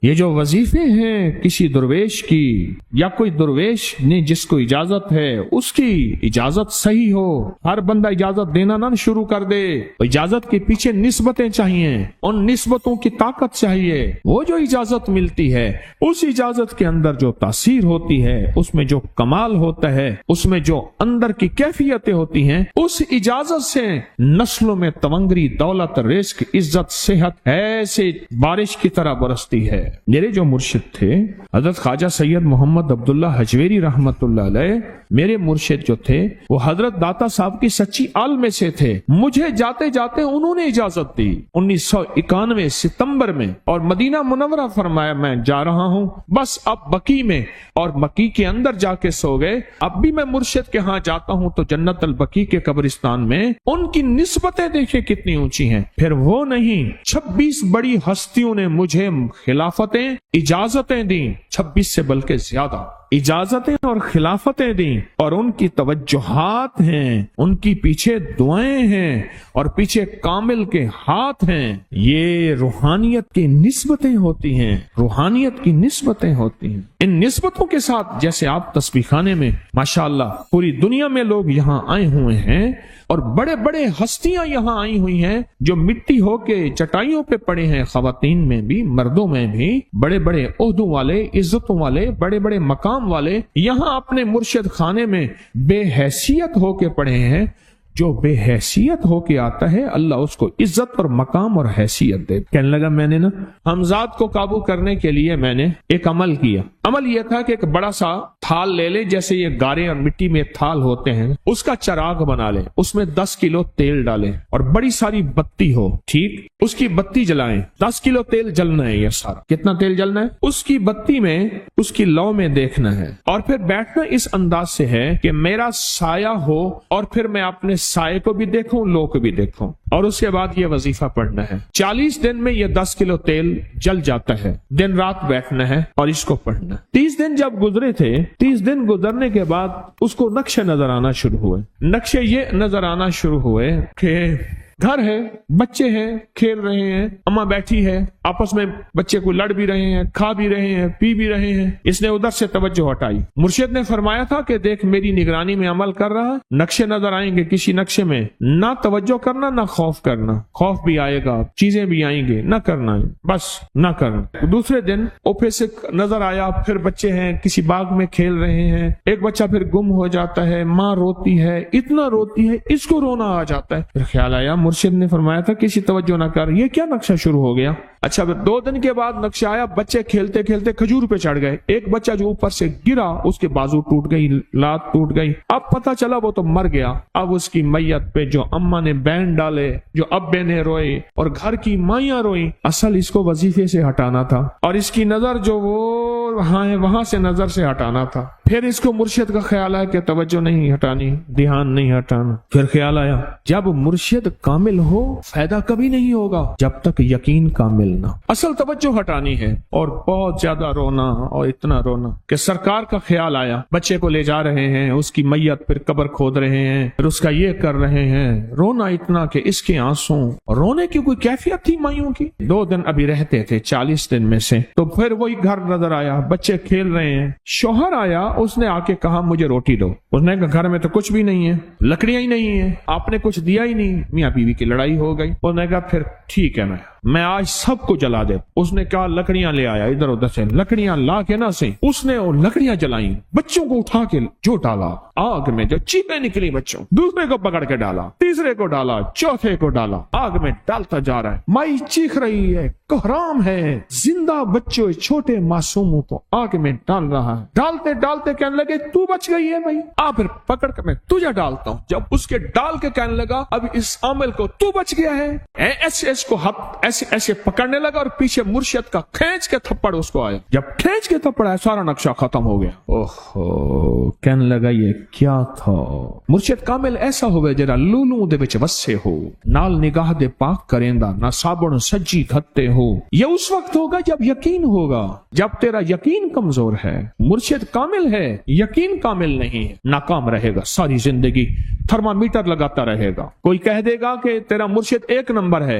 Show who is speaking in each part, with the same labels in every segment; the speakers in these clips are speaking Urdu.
Speaker 1: یہ جو وظیفے ہیں کسی درویش کی یا کوئی درویش نے جس کو اجازت ہے اس کی اجازت صحیح ہو، ہر بندہ اجازت دینا نہ شروع کر دے، اجازت کے پیچھے نسبتیں چاہیے، ان نسبتوں کی طاقت چاہیے، وہ جو اجازت ملتی ہے اس اجازت کے اندر جو تاثیر ہوتی ہے، اس میں جو کمال ہوتا ہے، اس میں جو اندر کی کیفیتیں ہوتی ہیں، اس اجازت سے نسلوں میں تونگری، دولت، رزق، عزت، صحت ایسے بارش کی طرح برستی ہے۔ میرے جو مرشد تھے حضرت خواجہ سید محمد عبداللہ حجویری رحمت اللہ علیہ، میرے مرشد جو تھے وہ حضرت داتا صاحب کی سچی آل میں سے تھے۔ مجھے جاتے جاتے انہوں نے اجازت دی 1991 ستمبر میں، اور مدینہ منورہ فرمایا میں جا رہا ہوں، بس اب بقی میں، اور بقی کے اندر جا کے سو گئے۔ اب بھی میں مرشد کے ہاں جاتا ہوں تو جنت البقی کے قبرستان میں ان کی نسبتیں دیکھیں کتنی اونچی ہیں۔ پھر وہ نہیں، 26 بڑی ہستیوں نے مجھے خلافتیں، اجازتیں دیں، 26 سے بلکہ زیادہ اجازتیں اور خلافتیں دیں، اور ان کی توجہات ہیں، ان کی پیچھے دعائیں ہیں، اور پیچھے کامل کے ہاتھ ہیں۔ یہ روحانیت کی نسبتیں ہوتی ہیں، روحانیت کی نسبتیں ہوتی ہیں۔ ان نسبتوں کے ساتھ جیسے آپ تسبیح خانے میں ماشاءاللہ پوری دنیا میں لوگ یہاں آئے ہوئے ہیں، اور بڑے بڑے ہستیاں یہاں آئی ہوئی ہیں جو مٹی ہو کے چٹائیوں پہ پڑے ہیں، خواتین میں بھی مردوں میں بھی، بڑے بڑے عہدوں والے، عزتوں والے، بڑے بڑے مقام والے یہاں اپنے مرشد خانے میں بے حیثیت ہو کے پڑے ہیں۔ جو بے حیثیت ہو کے آتا ہے اللہ اس کو عزت اور مقام اور حیثیت دے۔ کہنے لگا میں نے نا حمزات کو قابو کرنے کے لیے میں نے ایک عمل کیا۔ عمل یہ تھا کہ ایک بڑا سا تھال لے لیں، جیسے یہ گارے اور مٹی میں تھال ہوتے ہیں، اس کا چراغ بنا لیں، اس میں 10 کلو تیل ڈالیں اور بڑی ساری بتی ہو، ٹھیک، اس کی بتی جلائیں۔ 10 کلو تیل جلنا ہے، یہ سارا کتنا تیل جلنا ہے، اس کی بتی میں، اس کی لو میں دیکھنا ہے، اور پھر بیٹھنا اس انداز سے ہے کہ میرا سایہ ہو، اور پھر میں اپنے سائے کو بھی دیکھوں، لو کو بھی دیکھوں، اور اس کے بعد یہ وظیفہ پڑھنا ہے۔ 40 دن میں یہ 10 کلو تیل جل جاتا ہے، دن رات بیٹھنا ہے اور اس کو پڑھنا۔ 30 دن جب گزرے تھے، 30 دن گزرنے کے بعد اس کو نقشے نظر آنا شروع ہوئے۔ نقشے یہ نظر آنا شروع ہوئے کہ گھر ہے، بچے ہیں، کھیل رہے ہیں، اماں بیٹھی ہے، آپس میں بچے کو لڑ بھی رہے ہیں، کھا بھی رہے ہیں، پی بھی رہے ہیں۔ اس نے ادھر سے توجہ ہٹائی۔ مرشد نے فرمایا تھا کہ دیکھ میری نگرانی میں عمل کر رہا، نقشے نظر آئیں گے، کسی نقشے میں نہ توجہ کرنا نہ خوف کرنا، خوف بھی آئے گا، چیزیں بھی آئیں گے، نہ کرنا ہے، بس نہ کرنا۔ دوسرے دن اوپے سے نظر آیا، پھر بچے ہیں کسی باغ میں کھیل رہے ہیں، ایک بچہ پھر گم ہو جاتا ہے، ماں روتی ہے، اتنا روتی ہے اس کو رونا آ جاتا ہے۔ پھر خیال آیا مرشد نے فرمایا تھا کسی توجہ نہ کر، یہ کیا نقشہ شروع ہو گیا۔ اچھا 2 دن کے بعد نقشہ آیا، بچے کھیلتے کھیلتے کھجور پہ چڑھ گئے، ایک بچہ جو اوپر سے گرا اس کے بازو ٹوٹ گئی، لات ٹوٹ گئی، اب پتہ چلا وہ تو مر گیا۔ اب اس کی میت پہ جو اماں نے بین ڈالے، جو ابے نے روئے اور گھر کی مائیاں روئیں، اصل اس کو وظیفے سے ہٹانا تھا، اور اس کی نظر جو وہ وہاں سے نظر سے ہٹانا تھا۔ پھر اس کو مرشد کا خیال آیا کہ توجہ نہیں ہٹانی، دھیان نہیں ہٹانا۔ پھر خیال آیا جب مرشد کامل ہو فائدہ کبھی نہیں ہوگا جب تک یقین کامل نہ، اصل توجہ ہٹانی ہے۔ اور بہت زیادہ رونا، اور اتنا رونا کہ سرکار کا خیال آیا، بچے کو لے جا رہے ہیں، اس کی میت پھر قبر کھود رہے ہیں، پھر اس کا یہ کر رہے ہیں، رونا اتنا کہ اس کے آنسوں، رونے کی کوئی کیفیت تھی مائیوں کی۔ 2 دن ابھی رہتے تھے 40 دن میں سے، تو پھر وہی گھر نظر آیا، بچے کھیل رہے ہیں، شوہر آیا، اس نے آ کے کہا مجھے روٹی دو۔ اس نے کہا گھر میں تو کچھ بھی نہیں ہے، لکڑیاں ہی نہیں ہیں، آپ نے کچھ دیا ہی نہیں۔ میاں بیوی کی لڑائی ہو گئی۔ اس نے کہا پھر ٹھیک ہے، میں آج سب کو جلا دے۔ اس نے کہا لکڑیاں لے آیا، ادھر ادھر سے لکڑیاں لا کے نہ سے اس نے وہ لکڑیاں جلائیں، بچوں کو اٹھا کے جو ڈالا آگ میں، جو چیخیں نکلی بچوں، دوسرے کو پکڑ کے ڈالا، تیسرے کو ڈالا، چوتھے کو ڈالا، آگ میں ڈالتا جا رہا ہے۔ مائی چیخ رہی ہے، کوہرام ہے، زندہ بچوں چھوٹے معصوموں کو آگ میں ڈال رہا ہے۔ ڈالتے ڈالتے کہنے لگے تو بچ گئی ہے بھائی، پھر پکڑ کے میں تجھے ڈالتا ہوں۔ جب اس کے ڈال کے کہنے لگا اب اس عامل کو تو بچ گیا ہے، ایسے اس کو ایسے پکڑنے لگا، اور پیچھے مرشد کا کھینچ کے تھپڑ اس کو آیا۔ جب کھینچ کے تھپڑ آیا سارا نقشہ ختم ہو گیا۔ اوہو، کہنے لگا یہ کیا تھا۔ مرشد کامل ایسا ہوئے جرا لولوں دے وچ وسے ہو، نال نگاہ دے پاک کریندا، نہ صابن سجی گھتے ہو۔ یہ اس وقت ہوگا جب یقین ہوگا، جب تیرا یقین کمزور ہے۔ مرشد کامل ہے، یقین کامل نہیں ہے، ناکام رہے گا ساری زندگی، تھرمامیٹر لگاتا رہے گا۔ کوئی کہہ دے گا کہ تیرا مرشد 1 نمبر ہے،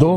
Speaker 2: 2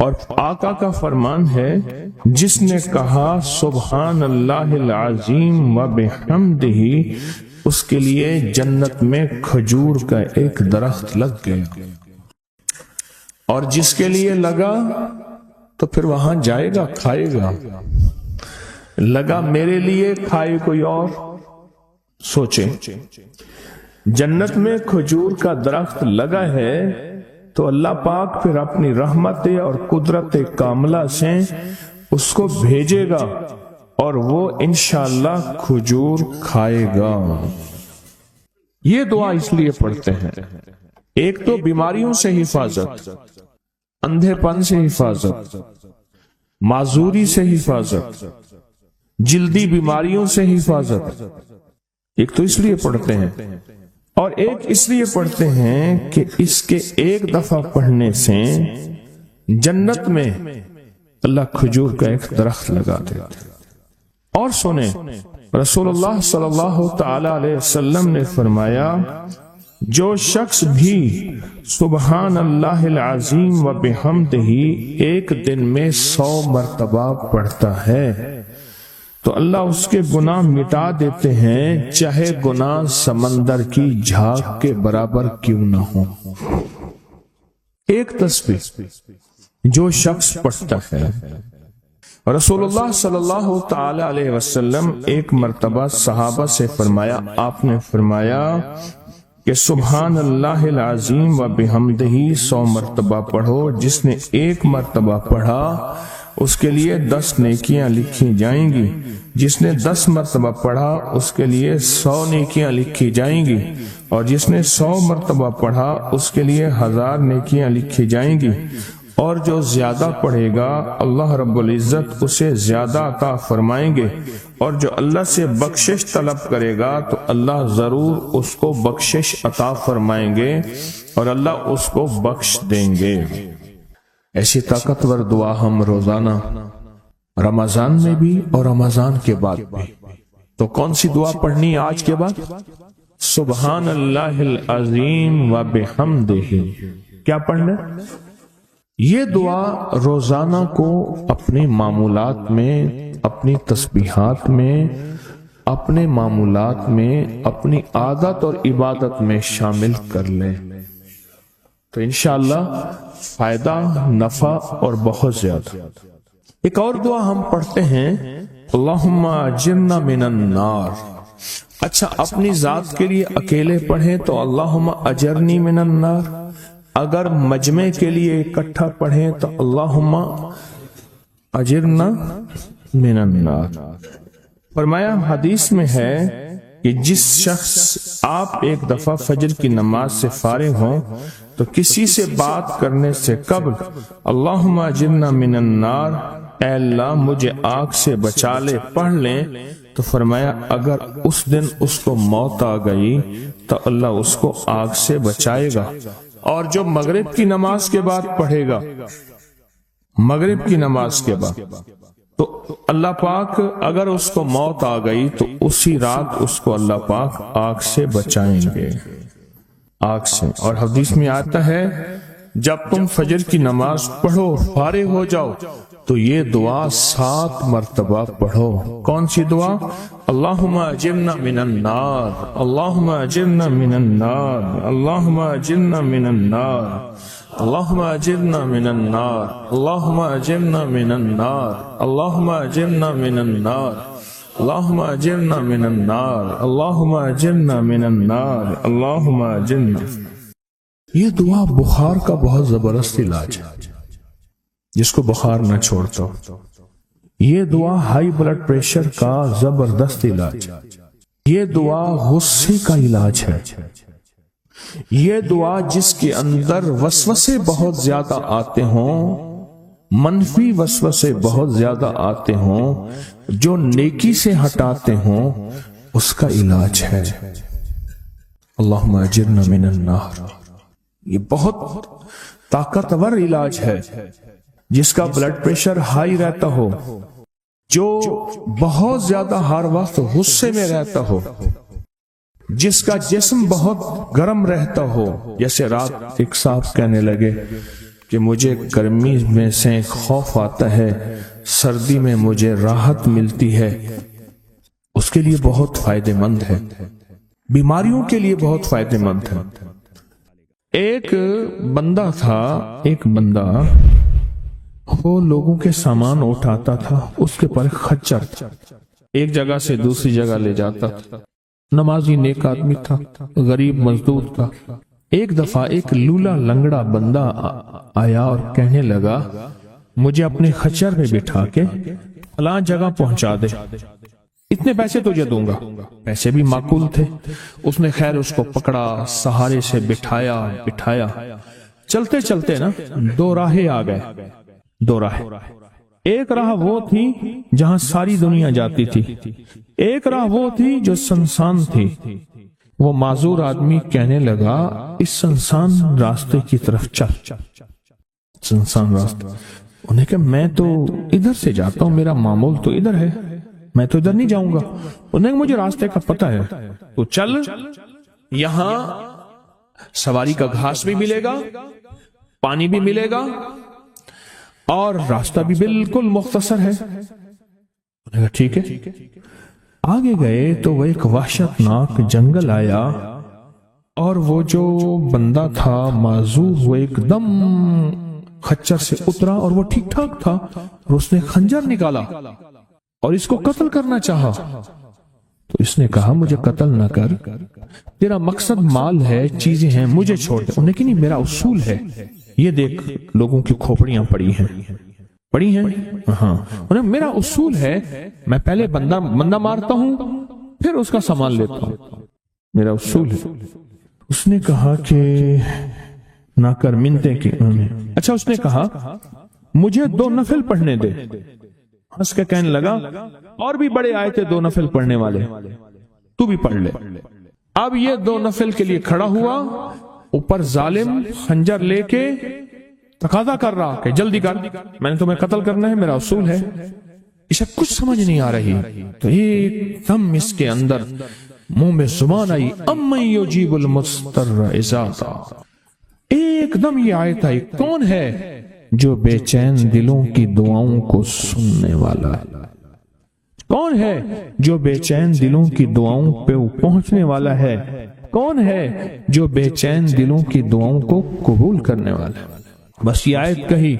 Speaker 2: اور آقا کا فرمان ہے جس نے کہا سبحان اللہ العظیم و بحمدہ، اس کے لیے جنت میں کھجور کا ایک درخت لگ گیا، اور جس کے لیے لگا تو پھر وہاں جائے گا، کھائے گا۔ لگا میرے لیے، کھائے کوئی اور۔ سوچیں، جنت میں کھجور کا درخت لگا ہے تو اللہ پاک پھر اپنی رحمت اور قدرت کاملہ سے اس کو بھیجے گا اور وہ انشاءاللہ کھجور کھائے گا۔ یہ دعا اس لیے پڑھتے ہیں، ایک تو بیماریوں سے حفاظت، اندھے پن سے حفاظت، معذوری سے حفاظت، جلدی بیماریوں سے حفاظت۔ ایک تو اس لیے پڑھتے ہیں، اور ایک اس لیے پڑھتے ہیں کہ اس کے ایک دفعہ پڑھنے سے جنت میں اللہ کھجور کا ایک درخت لگا دیتا ہے۔ اور سنیں، رسول اللہ صلی اللہ تعالی علیہ وسلم نے فرمایا جو شخص بھی سبحان اللہ العظیم و بحمدہ ایک دن میں 100 مرتبہ پڑھتا ہے تو اللہ اس کے گناہ مٹا دیتے ہیں، چاہے گناہ سمندر کی جھاگ کے برابر کیوں نہ ہو۔ ایک تسبیح جو شخص پڑھتا ہے، رسول اللہ صلی اللہ تعالی علیہ وسلم ایک مرتبہ صحابہ سے فرمایا، آپ نے فرمایا کہ سبحان اللہ العظیم و بحمدہ 100 مرتبہ پڑھو، جس نے ایک مرتبہ پڑھا اس کے لیے 10 نیکیاں لکھی جائیں گی، جس نے 10 مرتبہ پڑھا اس کے لیے 100 نیکیاں لکھی جائیں گی، اور جس نے 100 مرتبہ پڑھا اس کے لیے 1000 نیکیاں لکھی جائیں گی، اور جو زیادہ پڑھے گا اللہ رب العزت اسے زیادہ عطا فرمائیں گے، اور جو اللہ سے بخشش طلب کرے گا تو اللہ ضرور اس کو بخشش عطا فرمائیں گے اور اللہ اس کو بخش دیں گے۔ ایسی طاقتور دعا ہم روزانہ رمضان میں بھی اور رمضان کے بعد بھی۔ تو کون سی دعا پڑھنی آج کے بعد؟ سبحان اللہ العظیم و بحمدہ۔ کیا پڑھنا؟ یہ دعا روزانہ کو اپنے معمولات میں، اپنی تسبیحات میں، اپنے معمولات میں، اپنی عادت اور عبادت میں شامل کر لیں تو انشاءاللہ فائدہ، نفع اور بہت زیادہ۔ ایک اور دعا ہم پڑھتے ہیں، اللہم اجرنا من النار۔ اچھا، اپنی ذات کے لیے اکیلے پڑھیں تو اللہم اجرنی من النار، اگر مجمع کے لیے اکٹھا پڑھیں تو اللہم اجرنا من النار۔ فرمایا حدیث میں ہے کہ جس شخص آپ ایک دفعہ فجر کی نماز سے فارغ ہوں تو کسی سے بات کرنے سے قبل اللہم اجرنا من النار، اے اللہ مجھے آگ سے بچا لے، پڑھ لیں تو فرمایا اگر اس دن اس کو موت آ گئی تو اللہ اس کو آگ سے بچائے گا۔ اور جو مغرب کی نماز کے بعد پڑھے گا، مغرب کی نماز کے بعد، تو اللہ پاک اگر اس کو موت آ گئی تو اسی رات اس کو اللہ پاک آگ سے بچائیں گے، آگ سے۔ اور حدیث میں آتا ہے جب تم فجر کی نماز پڑھو، فارغ ہو جاؤ تو یہ دعا 7 مرتبہ پڑھو۔ کون سی دعا؟ اللہم اجرنا من النار، اللہم اجرنا من النار، اللہم اجرنا من النار، اللہم اجرنا من النار، اللہم اجرنا من النار، اللہم اجرنا من النار، اللہم اجرنا من النار، اللہم اجرنا من النار، اللہم اجرنا۔ یہ دعا بخار کا بہت زبردست علاج ہے، جس کو بخار نہ چھوڑتا ہو۔ یہ دعا ہائی بلڈ پریشر کا زبردست علاج ہے۔ یہ دعا غصے کا علاج ہے۔ یہ دعا جس کے اندر وسوسے بہت زیادہ آتے ہوں، منفی وسوسے بہت زیادہ آتے ہوں، جو نیکی سے ہٹاتے ہوں، اس کا علاج ہے۔ اللہم اجرنا من النار۔ یہ بہت طاقتور علاج ہے۔ جس کا بلڈ پریشر ہائی رہتا ہو، جو بہت زیادہ ہر وقت غصے میں رہتا ہو، جس کا جسم بہت گرم رہتا ہو، جیسے رات ایک صاحب کہنے لگے کہ مجھے گرمی میں سے خوف آتا ہے، سردی میں مجھے راحت ملتی ہے، اس کے لیے بہت فائدہ مند ہے، بیماریوں کے لیے بہت فائدہ مند ہے۔ ایک بندہ تھا، ایک بندہ وہ لوگوں کے سامان اٹھاتا تھا، اس کے پر خچر تھا، ایک جگہ سے دوسری جگہ لے جاتا تھا، نمازی نیک آدمی تھا، غریب مزدور تھا۔ ایک دفعہ ایک لولا لنگڑا بندہ آیا اور کہنے لگا مجھے اپنے خچر میں بٹھا کے فلاں جگہ پہنچا دے، اتنے پیسے تجھے دوں گا۔ پیسے بھی معقول تھے۔ اس نے خیر اس کو پکڑا، سہارے سے بٹھایا، چلتے چلتے نا دو راہیں آ گئے، دو راہیں۔ ایک راہ وہ تھی جہاں ساری دنیا جاتی تھی، ایک راہ وہ تھی جو سنسان تھی۔ وہ معذور آدمی کہنے لگا اس سنسان راستے کی طرف چل، سنسان راستے۔ انہیں کہ میں تو ادھر سے جاتا ہوں، میرا معمول تو ادھر ہے، میں تو ادھر نہیں جاؤں گا۔ انہیں کہ مجھے راستے کا پتہ ہے، تو چل، یہاں سواری کا گھاس بھی ملے گا، پانی بھی ملے گا، اور راستہ بھی بالکل مختصر ہے۔ انہیں کہا ٹھیک ہے۔ آگے گئے تو وہ ایک وحشت ناک جنگل آیا، اور وہ جو بندہ تھا معذور وہ ایک دم خچر سے اترا، اور وہ ٹھیک ٹھاک تھا، اور اس نے خنجر نکالا اور اس کو قتل کرنا چاہا۔ تو اس نے کہا مجھے قتل نہ کر، تیرا مقصد مال ہے، چیزیں ہیں، مجھے چھوڑ دے۔ انہیں کہ نہیں، میرا اصول ہے، یہ دیکھ لوگوں کی کھوپڑیاں پڑی ہیں، ہاں، انہیں میرا اصول ہے، میں پہلے بندہ مارتا ہوں پھر اس کا سامان لیتا ہوں، میرا اصول ہے۔ اس نے کہا کہ نہ کر منتے کی۔ اچھا، اس نے کہا مجھے 2 نفل پڑھنے دے۔ ہنس کے کہنے لگا اور بھی بڑے آئے تھے 2 نفل پڑھنے والے، تو بھی پڑھ لے۔ اب یہ 2 نفل کے لیے کھڑا ہوا، اوپر ظالم خنجر لے کے تقاضا کر رہا کہ جلدی کر، میں نے تمہیں قتل کرنا ہے، میرا اصول ہے۔ اسے کچھ سمجھ نہیں آ رہی، تو ایک دم اس کے اندر منہ میں زبان آئی، امن یجیب المضطر اذا دعا۔ ایک دم یہ آیت آئی، کون ہے جو بے چین دلوں کی دعاؤں کو سننے والا ہے؟ کون ہے جو بے چین دلوں کی دعاؤں پہ پہنچنے والا ہے؟ کون ہے جو بے چین دلوں کی دعاؤں کو قبول کرنے والا ہے؟ بس یہ آیت کہی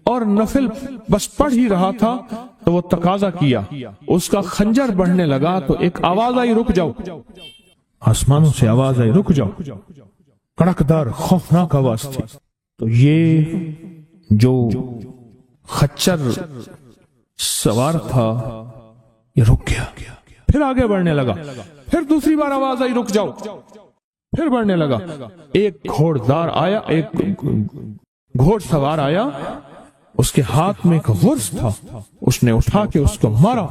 Speaker 2: اور نفل بس پڑھ ہی رہا تھا تو وہ تقاضا کیا، اس کا خنجر بڑھنے لگا تو ایک آواز آئی، رک جاؤ۔ آسمانوں سے آواز آئی، رک جاؤ، کڑکدار خوفناک آواز تھی۔ تو یہ جو خچر سوار تھا یہ رک گیا، پھر آگے بڑھنے لگا، پھر دوسری بار آواز آئی، رک جاؤ، پھر بڑھنے لگا۔ ایک گھوڑدار آیا، ایک گھوڑ سوار آیا، اس کے ہاتھ میں ایک غرض تھا، اس نے اٹھا کے اس کو مارا،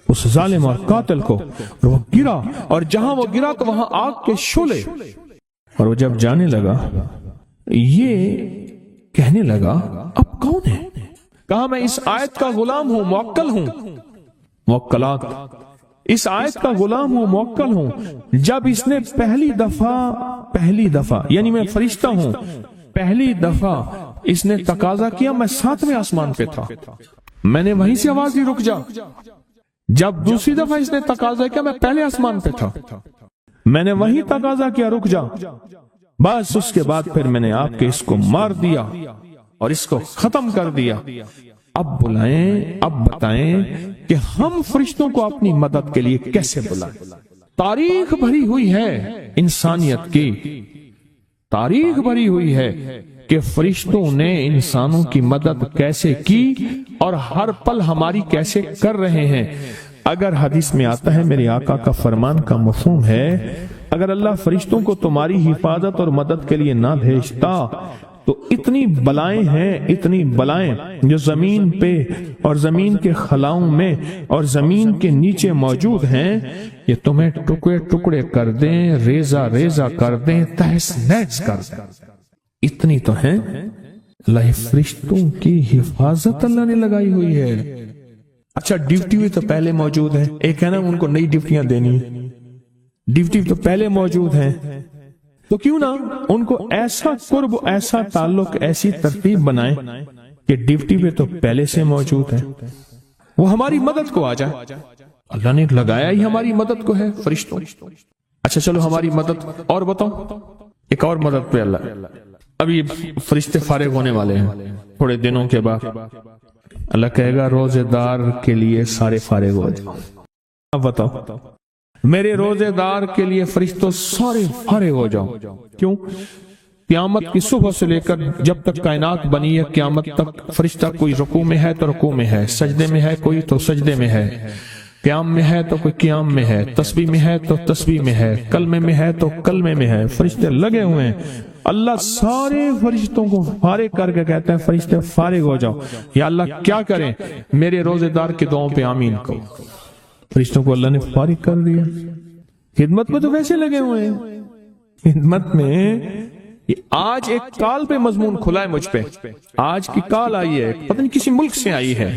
Speaker 2: اس ظالم اور قاتل کو، اور وہ گرا، اور جہاں وہ گرا تو وہاں آگ کے شعلے۔ اور وہ جب جانے لگا یہ کہنے لگا اب کون ہے؟ کہا میں اس آیت کا غلام ہوں، موکل ہوں، موکلات، اس آیت کا غلام ہوں، موکل ہوں۔ جب اس نے پہلی دفعہ یعنی میں فرشتہ ہوں، پہلی دفعہ اس نے تقاضا کیا، میں 7ویں آسمان پہ تھا، میں نے وہیں سے آواز دی، رک جا۔ جب دوسری دفعہ اس نے تقاضا کیا، میں پہلے آسمان پہ تھا، میں نے وہیں تقاضا کیا، رک جا۔ بس اس کے بعد پھر میں نے آپ کے اس کو مار دیا اور اس کو ختم کر دیا۔ اب بلائیں، اب بتائیں کہ ہم فرشتوں کو اپنی مدد کے لیے کیسے بلائیں؟ تاریخ بھری ہوئی ہے انسانیت کی، تاریخ بھری ہوئی ہے کہ فرشتوں نے انسانوں کی مدد کیسے کی اور ہر پل ہماری کیسے کر رہے ہیں۔ اگر حدیث میں آتا ہے، میرے آقا کا فرمان کا مفہوم ہے، اگر اللہ فرشتوں کو تمہاری حفاظت اور مدد کے لیے نہ بھیجتا تو اتنی بلائیں ہیں، اتنی بلائیں جو زمین پہ اور زمین کے خلاؤں میں اور زمین کے نیچے موجود ہیں، یہ تمہیں ٹکڑے ٹکڑے کر دیں، ریزہ ریزہ کر دیں، تہس نہس کر دیں۔ اتنی تو ہیں، اللہ فرشتوں کی حفاظت اللہ نے لگائی ہوئی ہے۔ اچھا، ڈیوٹی بھی تو پہلے موجود ہے، ایک ہے نا ان کو نئی ڈیوٹیاں دینی، ڈیوٹی تو پہلے موجود ہیں، تو کیوں نہ ان کو ایسا قرب، ایسا تعلق، ایسی ترتیب بنائیں کہ ڈیوٹی پہ تو پہلے سے موجود ہے، وہ ہماری مدد کو آ جائے۔ اللہ نے لگایا ہی ہماری مدد کو ہے فرشتوں۔ اچھا چلو ہماری مدد اور بتاؤ، ایک اور مدد پہ اللہ، ابھی فرشتے فارغ ہونے والے ہیں تھوڑے دنوں کے بعد، اللہ کہے گا روزے دار کے لیے سارے فارغ ہو جاؤ۔ اب بتاؤ، میرے روزے دار کے لیے فرشتوں سارے فارغ ہو جاؤ۔ کیوں؟ قیامت کی صبح سے لے کر جب تک کائنات بنی ہے قیامت تک فرشتہ کوئی رکوع میں ہے تو رکوع میں ہے، سجدے میں ہے کوئی تو سجدے میں ہے، قیام میں ہے تو کوئی قیام میں ہے، تسبیح میں ہے تو تسبیح میں ہے، کلمے میں ہے تو کلمے میں ہے، فرشتے لگے ہوئے ہیں۔ اللہ سارے فرشتوں کو فارغ کر کے کہتے ہیں فرشتے فارغ ہو جاؤ۔ یا اللہ کیا کریں؟ میرے روزے دار کی دعاؤں پہ آمین کہو۔ فرشتوں کو اللہ نے فارغ کر دیا، خدمت میں تو ویسے لگے ہوئے ہیں، خدمت میں۔ آج ایک کال پہ مضمون کھلا ہے مجھ پہ، آج کی کال آئی ہے، پتہ نہیں کسی ملک سے آئی ہے،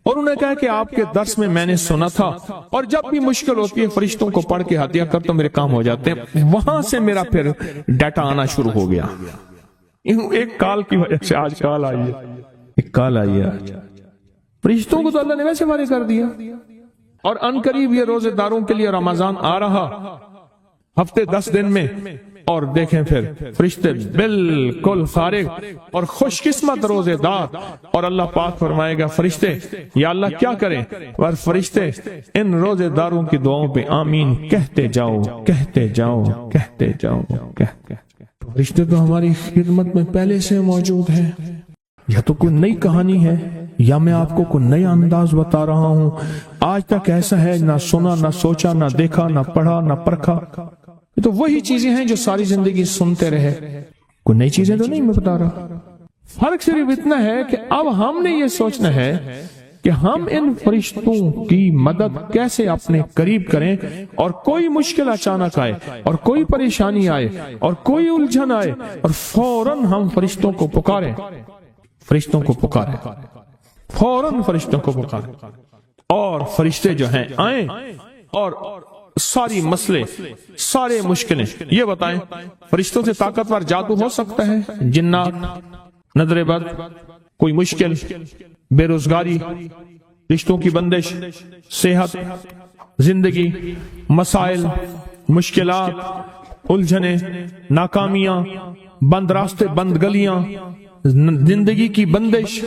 Speaker 2: اور انہوں نے کہا کہ آپ کے درس میں میں نے سنا تھا، اور جب بھی مشکل ہوتی ہے فرشتوں کو پڑھ کے ہدیہ کر تو میرے کام ہو جاتے ہیں۔ وہاں سے میرا پھر ڈیٹا آنا شروع ہو گیا، ایک کال کی وجہ سے آج کال آئی ہے، ایک کال آئی ہے آج۔ فرشتوں کو تو اللہ نے ویسے فارغ کر دیا، اور ان قریب یہ روزے داروں کے لیے رمضان آ رہا، ہفتے 10 دن میں، اور دیکھیں پھر فرشتے بالکل فارغ اور خوش قسمت روزے دار، اور اللہ پاک فرمائے گا فرشتے یا اللہ کیا کریں؟ اور فرشتے ان روزے داروں کی دعاؤں پہ آمین کہتے جاؤ، کہتے جاؤ، کہتے جاؤ، کہتے جاؤ۔ فرشتے تو ہماری خدمت میں پہلے سے موجود ہیں۔ یا تو کوئی نئی کہانی ہے، یا میں آپ کو کوئی نیا انداز بتا رہا ہوں، آج تک ایسا ہے نہ سنا، نہ سوچا، نہ دیکھا، نہ پڑھا، نہ پرکھا۔ تو وہی چیزیں ہیں جو ساری زندگی سنتے رہے، کوئی نئی چیزیں تو نہیں میں بتا رہا۔ فرق صرف اتنا ہے کہ اب ہم نے یہ سوچنا ہے کہ ہم ان فرشتوں کی مدد کیسے اپنے قریب کریں، اور کوئی مشکل اچانک آئے، اور کوئی پریشانی آئے، اور کوئی الجھن آئے، اور فوراً ہم فرشتوں کو پکاریں، فرشتوں کو پکاریں، فوراً فرشتوں کو پکاریں، اور فرشتے جو ہیں آئیں اور ساری مسئلے، سارے مشکلیں یہ بتائیں۔ فرشتوں سے طاقتور جادو ہو سکتا ہے؟ جنات، نظر بد، کوئی مشکل، بے روزگاری، رشتوں کی بندش، صحت، زندگی، مسائل، مشکلات، الجھنیں، ناکامیاں، بند راستے، بند گلیاں، زندگی کی بندش،